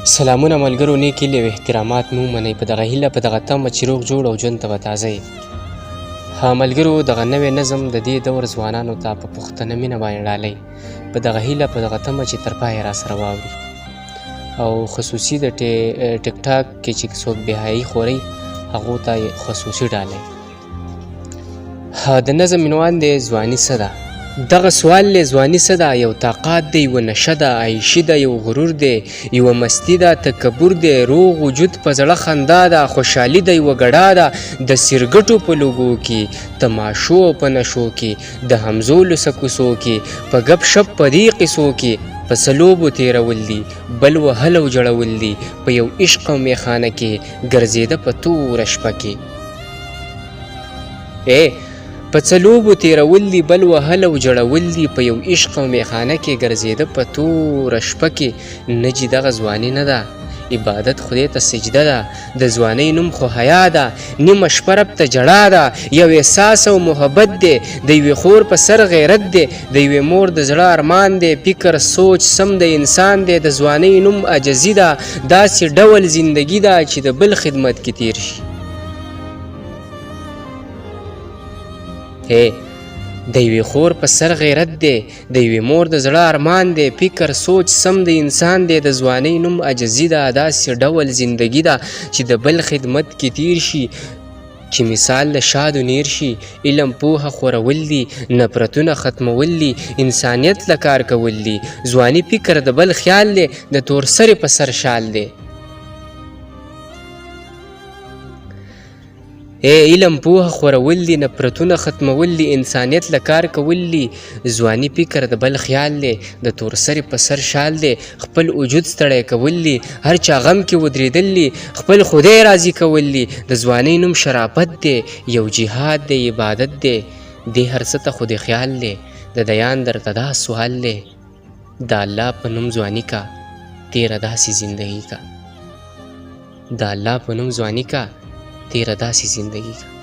سلامونه ملګرو، نیک هیلې او احترامات مو ومنئ په دغه هیله په دغه تمه چې روغ جوړ او ژوند ته به تازه یې. ملګرو، دغه نوی نظم د دې دور ځوانانو ته په پوښتنه مینه باندې ډالۍ په دغه هیله په دغه تمه چې تر پایه راسره واوري، او خصوصي د ټیک ټاک کې چې څوک بېحیایي خورئ هغو ته یې خصوصي ډالۍ. د نظم عنوان دی ځواني څه ده؟ دغه سوال لی ځواني څه ده؟ یو طاقت دی، یوه نشه ده، عیشي ده، یو غرور دی، یوه مستی ده، تکبر دی، روغ وجود په زړه خندا ده، خوشحالي ده، یوه ګډا ده د سیرګټو په لوګو کې، تماشو او په نشو کې، د همزولو سکوسو کې، په ګپ شپ په دې قصو کې، په سلوبو تیرول دي، بل وهل او جړول دي، په یو عشق او میخانه کې ګرځېده په توره شپه کې. په څلوبو تیرول دي، بل وهل او جړول دي، په یو عشق او میخانه کې ګرځېده په توره شپه کې. نه جي دغه ځواني نه ده، عبادت خدای ته سجده ده، د ځوانۍ نوم خو حیا ده، نیمه شپه رب ته ژړا ده، یو احساس او محبت دی، د یوې خور په سر غیرت دی، د یوې مور د زړه ارمان دی، فکر سوچ سم د انسان دی، د ځوانۍ نوم عجزي ده، داسې ډول زندګي ده چې د بل خدمت کې تیر شي. د یوې خور په سر غیرت دی، د یوې مور د زړه ارمان دی، فکر سوچ سم د انسان دی، د ځوانۍ نوم عجزي ده، داسې ډول زندګي ده چې د بل خدمت کې تیر شي، چې مثال د شادو نیر شي. علم پوهه خورول دي، نفرتونه ختمول دي، انسانیت له کار کول دي. ځواني فکر د بل خیال دی، د تور سرې په سر شال دی. علم پوهه خورول دي، نفرتونه ختمول دي، انسانیت له کار کول دي. ځواني فکر د بل خیال دی، د تور سرې په سر شال دی. خپل وجود ستړی کول دي، هر چا غم کې ودرېدل دي، خپل خدای راضي کول دي. د ځوانۍ نوم شرافت دی، یو جهاد دی، عبادت دی، دې هر څه ته خو دې خیال دی. د دیان درته دا سوال دی، د الله په نوم ځواني کا تیره داسې زندګي کا. د الله په نوم ځواني کا تیره داسې زندگی کا.